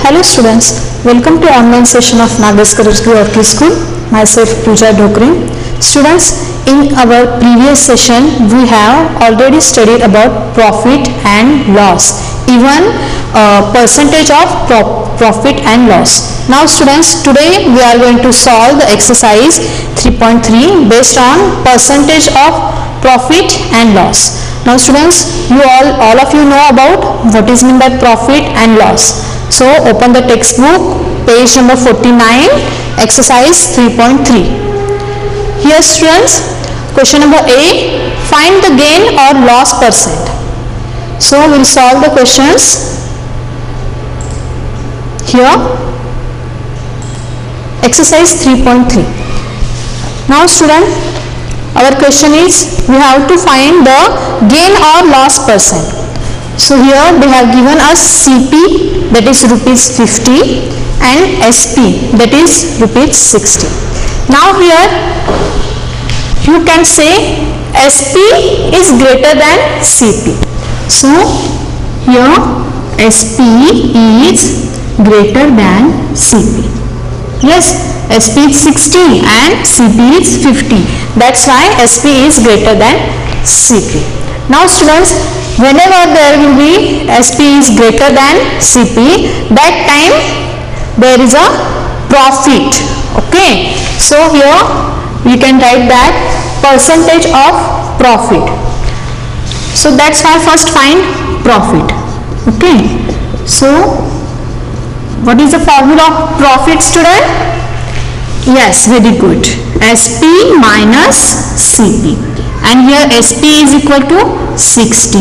Hello students, welcome to online session of Nagas Karajagi Orchid School. Myself Pooja Dokri. Students, in our previous session we have already studied about profit and loss, even percentage of profit and loss. Now students, today we are going to solve the exercise 3.3 based on percentage of profit and loss. Now students, you all of you know about what is meant by profit and loss. So open the textbook, page number 49, exercise 3.3. Here students, question number A, find the gain or loss percent. So we will solve the questions here. Exercise 3.3. Now student, our question is, we have to find the gain or loss percent. So here they have given us CP, that is rupees 50, and SP, that is rupees 60. Now here you can say SP is greater than CP. So here SP is greater than CP. Yes, SP is 60 and CP is 50. That's why SP is greater than CP. Now students, whenever there will be SP is greater than CP, that time there is a profit. Okay, so here we can write that percentage of profit. So that's why first find profit. Okay, so what is the formula of profit, student? Yes, very good. SP minus CP, and here SP is equal to 60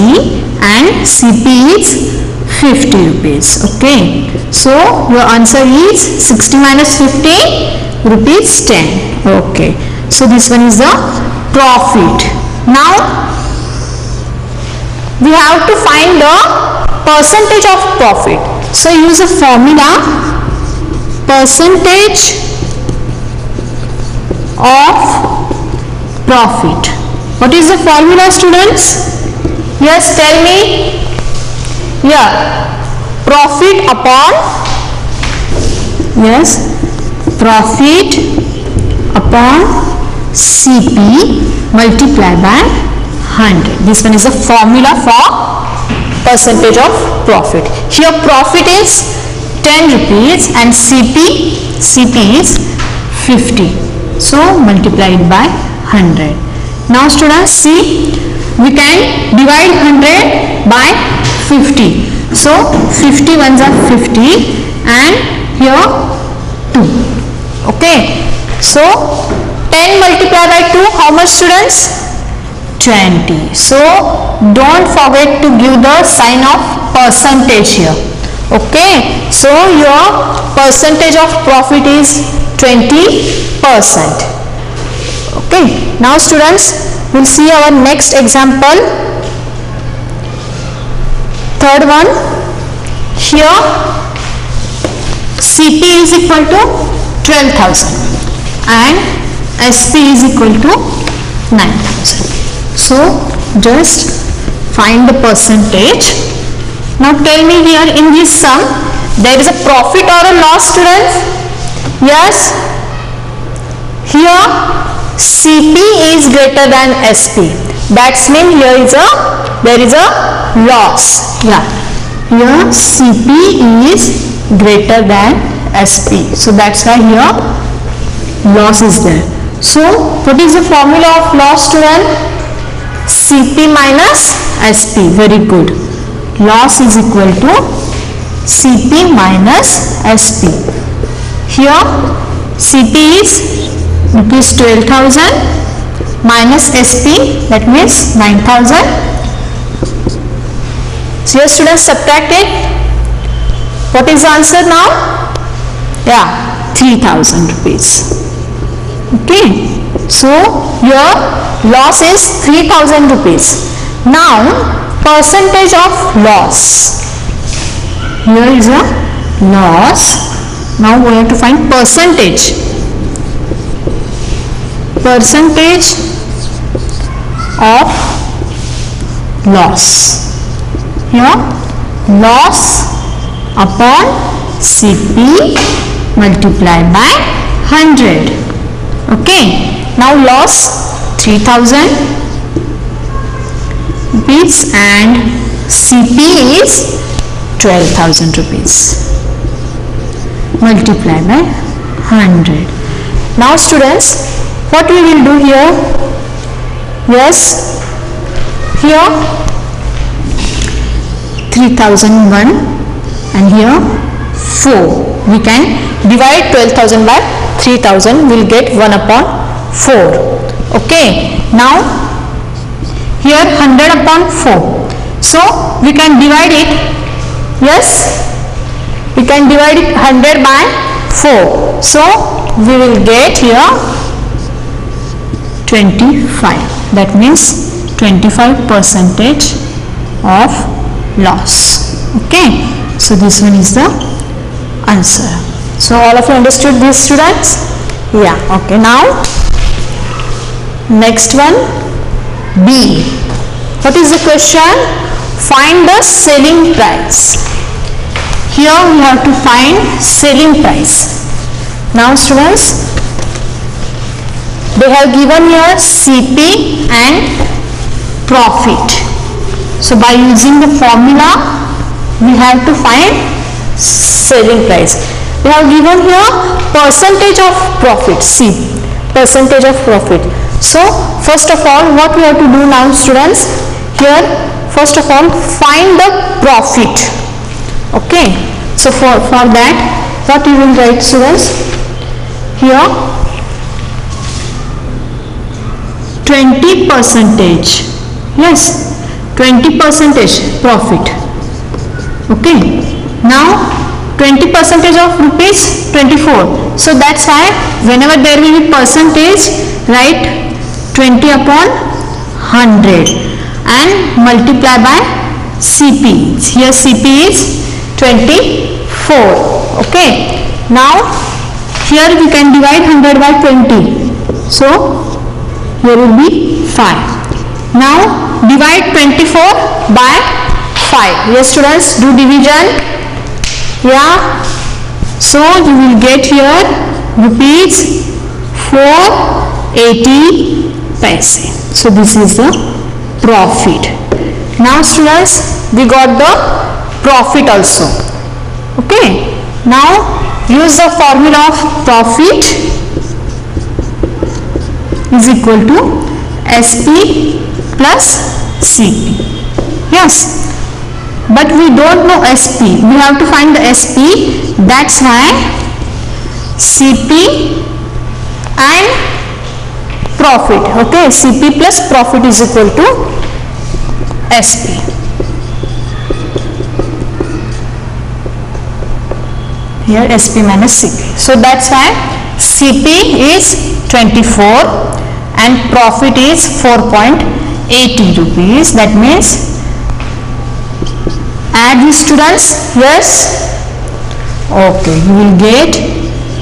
and CP is 50 rupees. Okay, so your answer is 60 minus 50, rupees 10. Okay, so this one is the profit. Now we have to find the percentage of profit. So use a formula, percentage of profit. What is the formula, students? Yes, tell me. Yeah, profit upon, yes, profit upon CP multiplied by 100. This one is the formula for percentage of profit. Here profit is 10 rupees and CP is 50. So multiplied by 100. Now students, see, we can divide 100 by 50. So 50 ones are 50 and here 2. Okay, so 10 multiplied by 2, how much, students? 20. So don't forget to give the sign of percentage here. Okay, so your percentage of profit is 20%. Okay, now students, we'll see our next example. Third one. Here CP is equal to 12,000 and SP is equal to 9,000. So just find the percentage. Now tell me, here in this sum there is a profit or a loss, students? Yes, here CP is greater than SP. That's mean here is there is a loss. Yeah, here CP is greater than SP. So that's why here loss is there. So what is the formula of loss, student? CP minus SP. Very good. Loss is equal to CP minus SP. Here CP is rupees 12,000 minus SP, that means 9,000. So here students, subtract it. What is the answer now? Yeah, 3,000 rupees. Okay, so your loss is 3,000 rupees. Now percentage of loss. Here is a loss. Now we have to find percentage. Percentage of loss. Here loss upon CP multiplied by 100. Okay, now loss 3000 rupees and CP is 12,000 rupees multiplied by 100. Now students, what we will do here? Yes, here 3001 and here 4. We can divide 12,000 by 3000, we will get 1 upon 4. Okay, now here 100 upon 4. So we can divide it. Yes, we can divide it 100 by 4. So we will get here 25. That means 25% of loss. Okay, so this one is the answer. So all of you understood this, students? Yeah. Okay, now next one, B. What is the question? Find the selling price. Here we have to find selling price. Now students, they have given here CP and profit. So by using the formula, we have to find selling price. They have given here percentage of profit, C, percentage of profit. So first of all, what we have to do now, students? Here first of all, find the profit. Okay, so for that, what you will write, students? Here 20%. Yes, 20% profit. Okay, now 20% of rupees 24. So that's why whenever there will be percentage, write 20 upon 100 and multiply by CP. Here CP is 24. Okay, now here we can divide 100 by 20. So here will be 5. Now divide 24 by 5. Yes students, do division. Yeah. So you will get here rupees 480 paise. So this is the profit. Now students, we got the profit also. Okay. Now use the formula of profit is equal to SP plus CP. Yes. But we don't know SP. We have to find the SP. That's why CP and profit. Okay, CP plus profit is equal to SP. Here SP minus CP. So that's why CP is 24 and profit is 4.80 rupees. That means add these students. Yes. Okay, you will get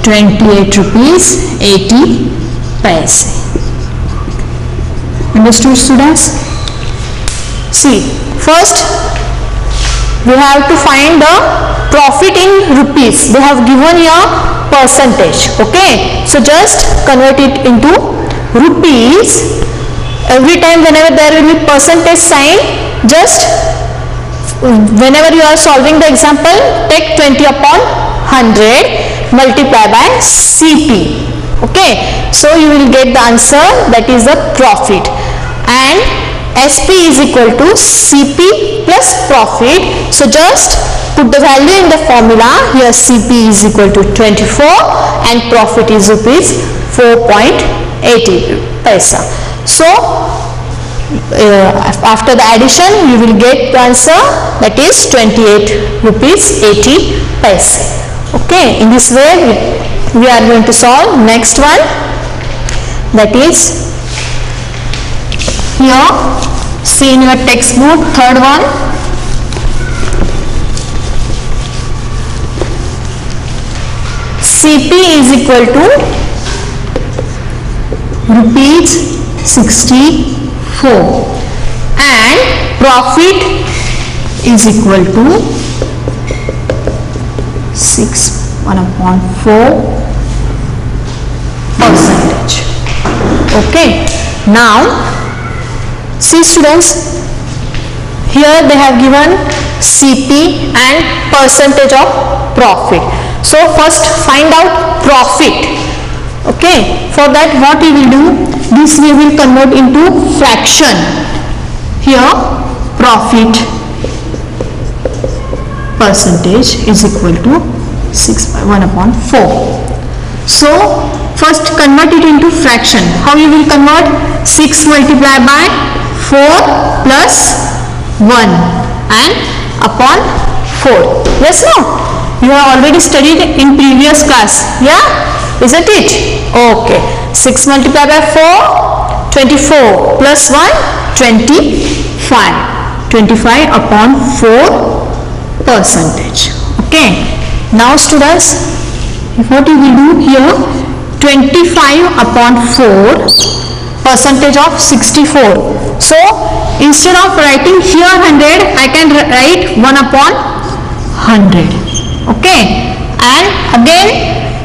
28 rupees 80 paise. Understood students? See, first we have to find the profit in rupees. They have given here percentage. Okay, so just convert it into rupees. Every time whenever there will be percentage sign, just whenever you are solving the example, take 20 upon 100 multiply by CP. Okay, so you will get the answer, that is the profit, and SP is equal to CP plus profit. So just put the value in the formula. Here CP is equal to 24 and profit is rupees 4.80 paisa. So after the addition you will get the answer, that is 28 rupees 80 paise. Okay, in this way we are going to solve next one, that is here, see in your textbook, third one. CP is equal to rupees 64 and profit is equal to 60. 1/4%. Okay, now see students, here they have given CP and percentage of profit. So first find out profit. Okay, for that what we will do, this we will convert into fraction. Here profit percentage is equal to 1/4. So first convert it into fraction. How you will convert? 6 multiplied by 4 plus 1 and upon 4. Yes, no? You have already studied in previous class. Yeah, isn't it? Okay, 6 multiplied by 4, 24 plus 1, 25. 25 upon 4 percentage. Okay, now students, what you will do here, 25 upon 4 percentage of 64. So instead of writing here 100, I can write 1/100. Okay, and again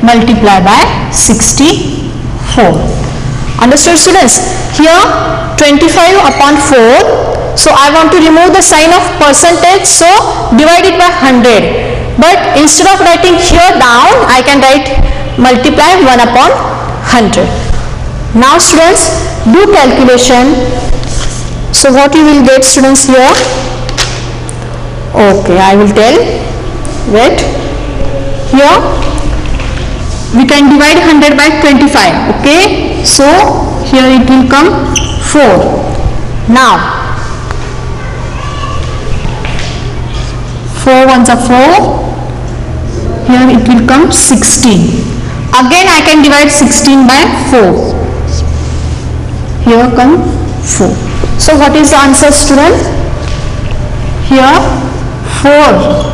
multiply by 64. Understood students? Here 25 upon 4. So I want to remove the sign of percentage, so divide it by 100. But instead of writing here down, I can write multiply 1/100. Now students, do calculation. So what you will get students here? Okay, I will tell. Wait. Here we can divide 100 by 25. Okay, so here it will come 4. Now 4 ones are 4. Here it will come 16. Again I can divide 16 by 4. Here come 4. So what is the answer student? Here 4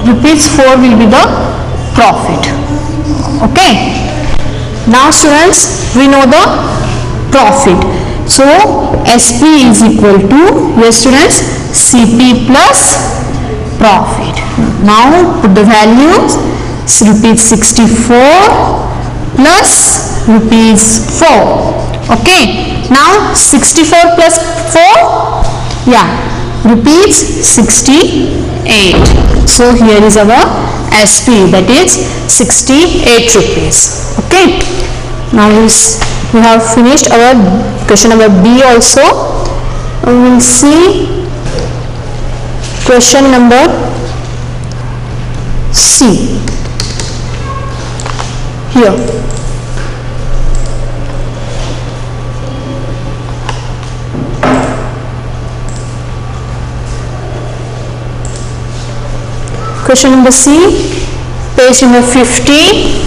rupees 4 will be the profit. Okay, now students, we know the profit. So SP is equal to, yes students, CP plus profit. Now put the values, rupees 64 plus rupees 4. Okay, now 64 plus 4, yeah, rupees 68. So here is our SP, that is 68 rupees. Okay, now we have finished our question number B also. We will see question number C. Here question number C, page number 50.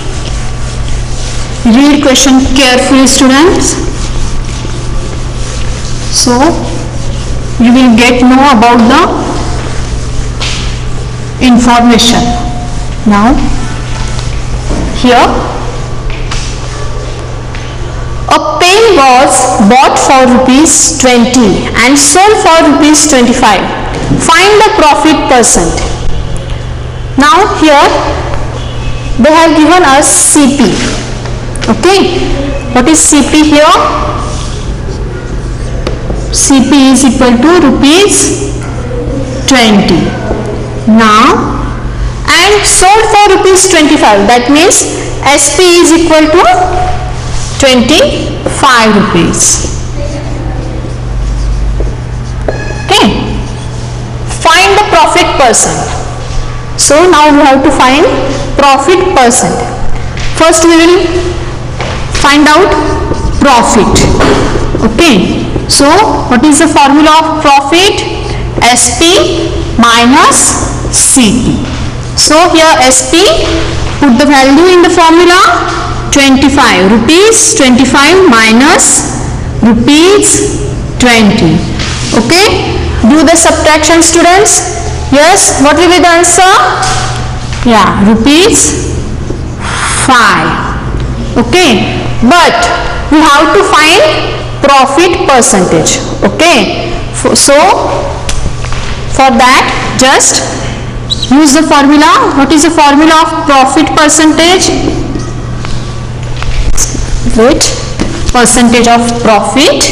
Read question carefully students, so you will get know about the information. Now here a pen was bought for rupees 20 and sold for rupees 25. Find the profit percent. Now here they have given us CP. Okay, what is CP here? CP is equal to rupees 20. Now and sold for rupees 25, that means SP is equal to 25 rupees. Okay, find the profit percent. So now we have to find profit percent. First we will find out profit. Okay, so what is the formula of profit? SP minus CP. So here SP, put the value in the formula, 25 rupees, 25 minus rupees 20. Okay, do the subtraction students. Yes, what will be the answer? Yeah, rupees 5. Okay, but we have to find profit percentage. Okay, so for that just use the formula. What is the formula of profit percentage? Wait, percentage of profit.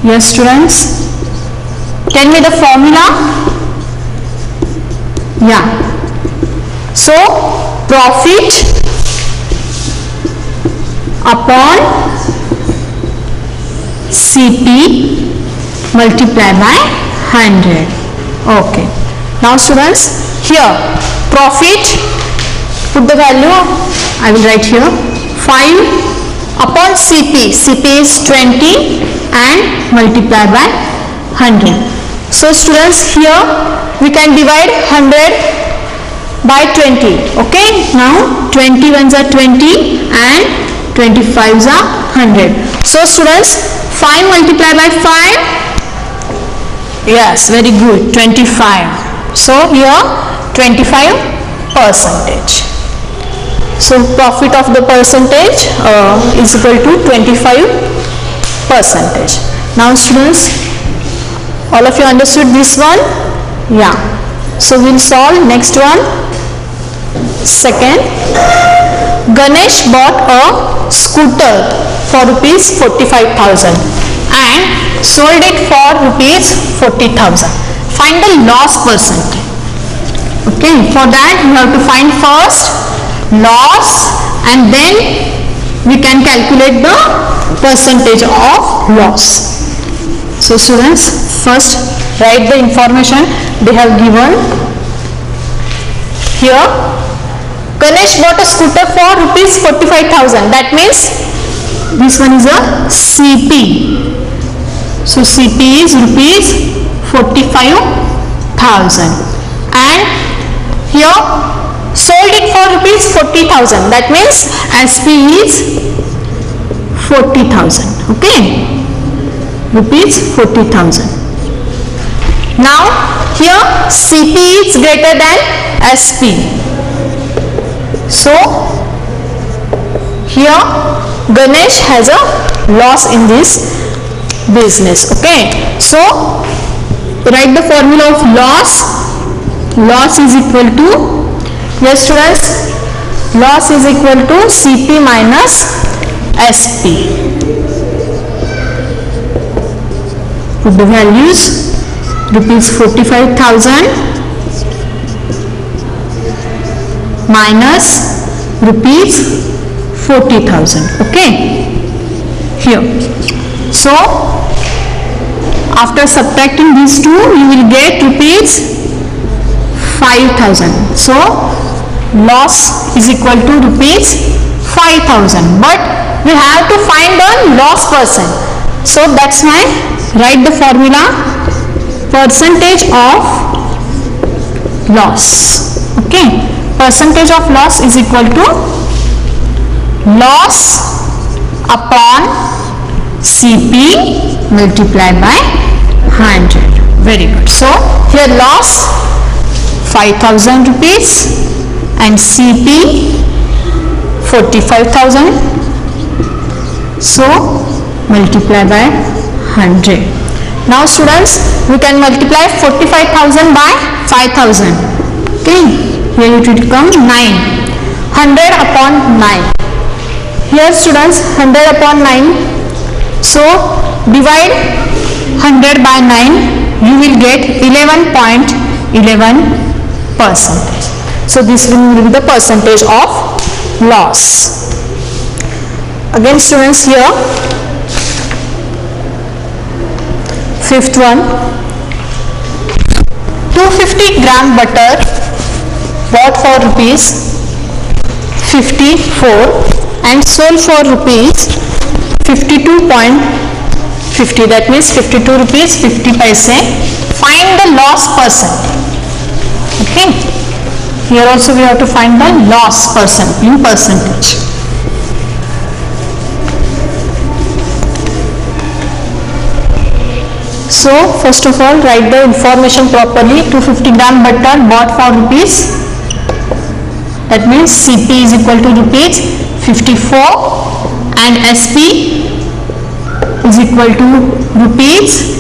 Yes, students, tell me the formula. Yeah, so profit upon CP multiplied by 100. Okay, now students, here profit, put the value, I will write here 5 upon CP. CP is 20 and multiply by 100. So students, here we can divide 100 by 20. Okay, now 20 ones are 20 and 25s are 100. So students, 5 multiplied by 5, yes, very good, 25. So here 25 percentage. So profit of the percentage is equal to 25 percentage. Now students, all of you understood this one? Yeah. So we'll solve next one. Second, Ganesh bought a scooter for rupees 45,000 and sold it for rupees 40,000. Find the loss percentage. Okay, for that we have to find first loss and then we can calculate the percentage of loss. So students, first write the information they have given here. Ganesh bought a scooter for rupees 45,000. That means this one is a CP. So CP is rupees 45,000 and here sold it for rupees 40,000. That means SP is 40,000. Okay, rupees 40,000. Now here CP is greater than SP. So here Ganesh has a loss in this business. Okay, so write the formula of loss. Loss is equal to, yes students, loss is equal to CP minus SP. Put the values, rupees 45,000 minus rupees 40,000. Okay, here. So after subtracting these two, you will get rupees 5,000. So loss is equal to rupees 5,000. But we have to find the loss percent. So that's why write the formula, percentage of loss. Okay, percentage of loss is equal to loss upon CP multiplied by 100. Very good. So here loss 5,000 rupees and CP 45,000. So multiply by 100. Now students, we can multiply 45,000 by 5,000. Okay, here it will come 9. 100 upon 9. Here students, 100 upon 9. So divide 100 by 9. You will get 11.11%. So this will be the percentage of loss. Again students, here fifth one, 250 gram butter bought for rupees 54 and sold for rupees 52.50. that means 52 rupees 50 paise. Find the loss percent. Okay, here also we have to find the loss percent in percentage. So first of all, write the information properly. 250 gram butter bought for rupees, that means CP is equal to rupees 54 and SP is equal to rupees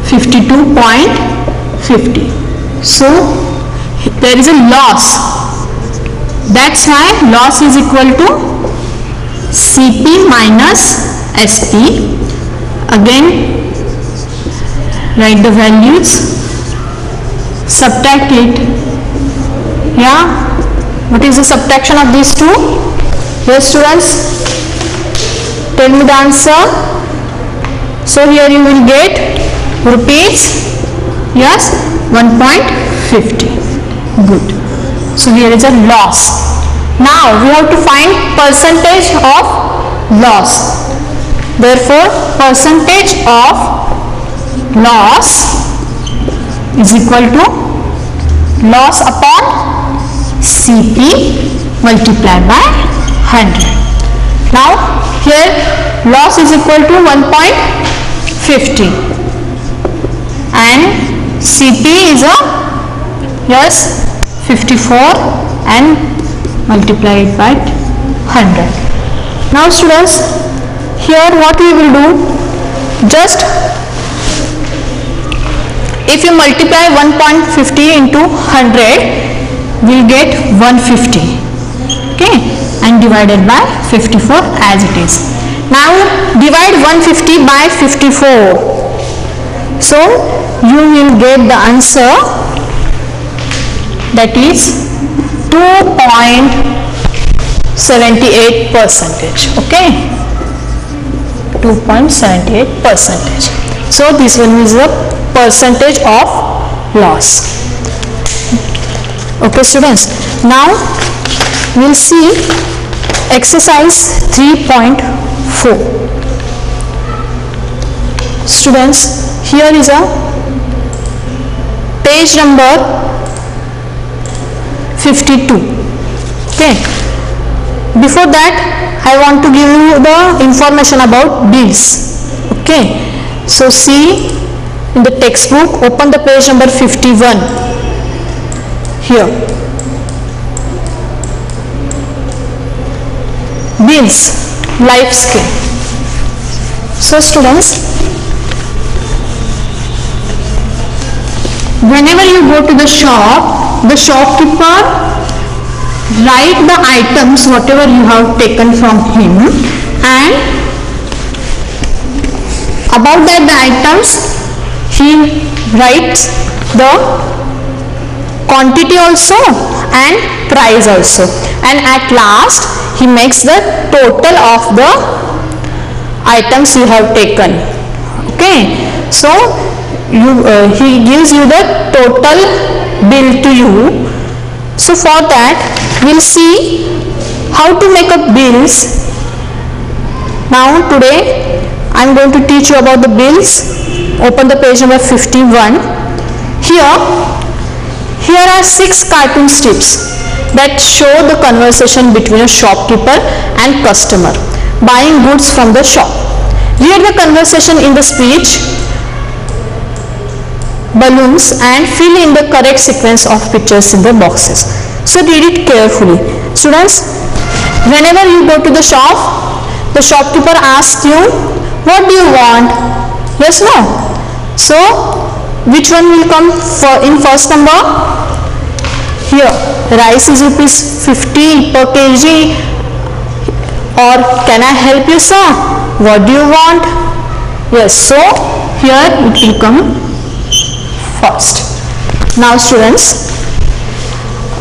52.50. 50. So there is a loss. That's why loss is equal to CP minus SP. Again write the values, subtract it. Yeah, what is the subtraction of these two? Yes students, tell me the answer. So here you will get rupees, yes, 1.50. Good. So here is a loss. Now we have to find percentage of loss. Therefore percentage of loss is equal to loss upon CP multiplied by 100. Now here loss is equal to 1.50 and CP is a, yes, 54 and multiplied by 100. Now students, here what we will do, just if you multiply 1.50 into 100, we will get 150, okay, and divided by 54 as it is. Now divide 150 by 54. So you will get the answer, that is 2.78%. Okay, 2.78%. So this one is the percentage of loss. Okay students, now we will see exercise 3.4. Students, here is a page number 52. Okay, before that I want to give you the information about bills. Okay, so see in the textbook, open the page number 51. Here, bills, life skill. So students, whenever you go to the shop, the shopkeeper write the items whatever you have taken from him, and about that the items he writes the quantity also and price also, and at last he makes the total of the items you have taken. Okay, so he gives you the total bill to you. So for that we'll see how to make up bills. Now today I am going to teach you about the bills. Open the page number 51. Here are 6 cartoon strips that show the conversation between a shopkeeper and customer buying goods from the shop. Read the conversation in the speech balloons and fill in the correct sequence of pictures in the boxes. So read it carefully. Students, whenever you go to the shop, the shopkeeper asks you, what do you want? Yes, no? So which one will come in first number? Here, rice is rupees 50 per kg, or can I help you sir? What do you want? Yes, so here it will come first. Now students,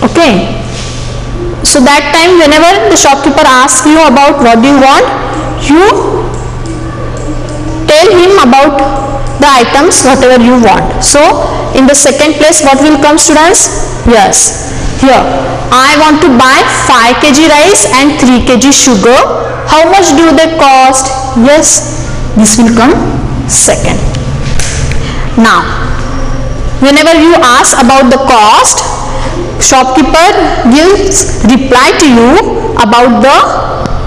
okay, so that time whenever the shopkeeper asks you about what do you want, you tell him about the items whatever you want. So in the second place what will come students? Yes, here I want to buy 5 kg rice and 3 kg sugar. How much do they cost? Yes, this will come second. Now whenever you ask about the cost, shopkeeper gives reply to you about the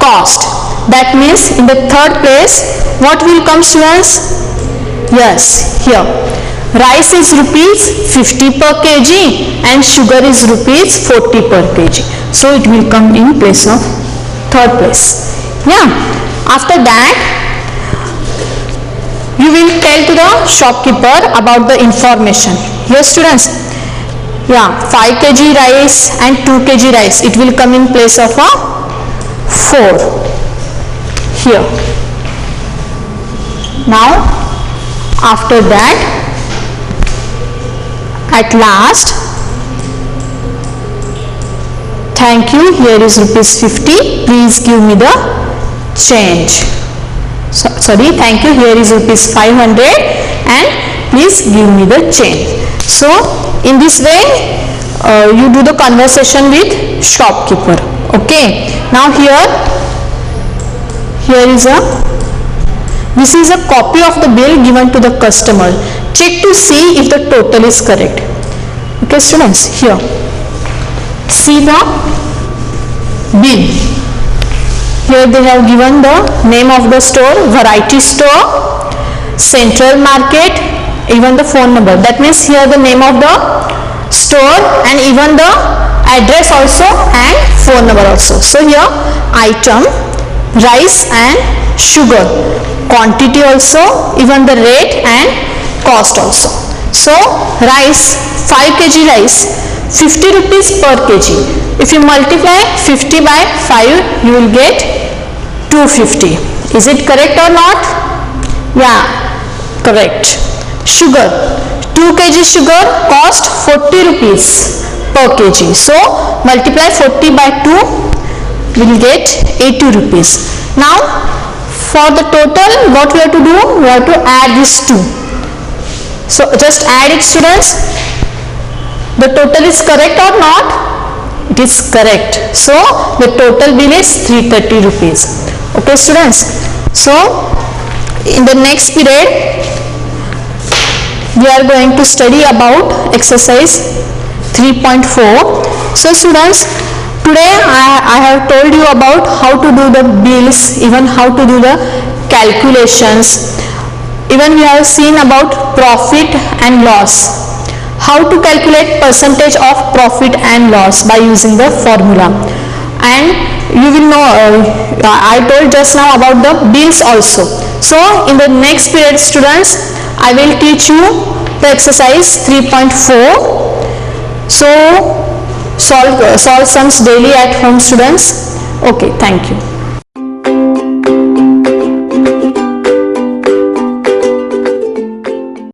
cost. That means in the third place what will come students? Yes, here rice is rupees 50 per kg and sugar is rupees 40 per kg. So it will come in place of third place. Yeah. After that you will tell to the shopkeeper about the information. Here students, yeah, 5 kg rice and 2 kg rice, it will come in place of a 4 here. Now after that, at last, thank you, here is rupees 50, please give me the change. Sorry, thank you, here is rupees 500 and please give me the change. So in this way you do the conversation with shopkeeper. Okay, now this is a copy of the bill given to the customer. Check to see if the total is correct. Okay students, here see the bill. Here they have given the name of the store, Variety Store, Central Market, even the phone number. That means here the name of the store and even the address also and phone number also. So here item, rice and sugar, quantity also, even the rate and cost also. So rice, 5 kg rice, 50 rupees per kg. If you multiply 50 by 5, you will get 250. Is it correct or not? Yeah, correct. Sugar, 2 kg sugar cost 40 rupees per kg. So multiply 40 by 2, we will get 80 rupees. Now for the total, what we have to do? We have to add these two. So just add it students. The total is correct or not? It is correct. So the total bill is 330 rupees. Okay students. So in the next period we are going to study about exercise 3.4. So students, today I have told you about how to do the bills, even how to do the calculations. Even we have seen about profit and loss. How to calculate percentage of profit and loss by using the formula. And you will know, I told just now about the bills also. So in the next period students, I will teach you the exercise 3.4. So solve sums daily at home students. Okay, thank you.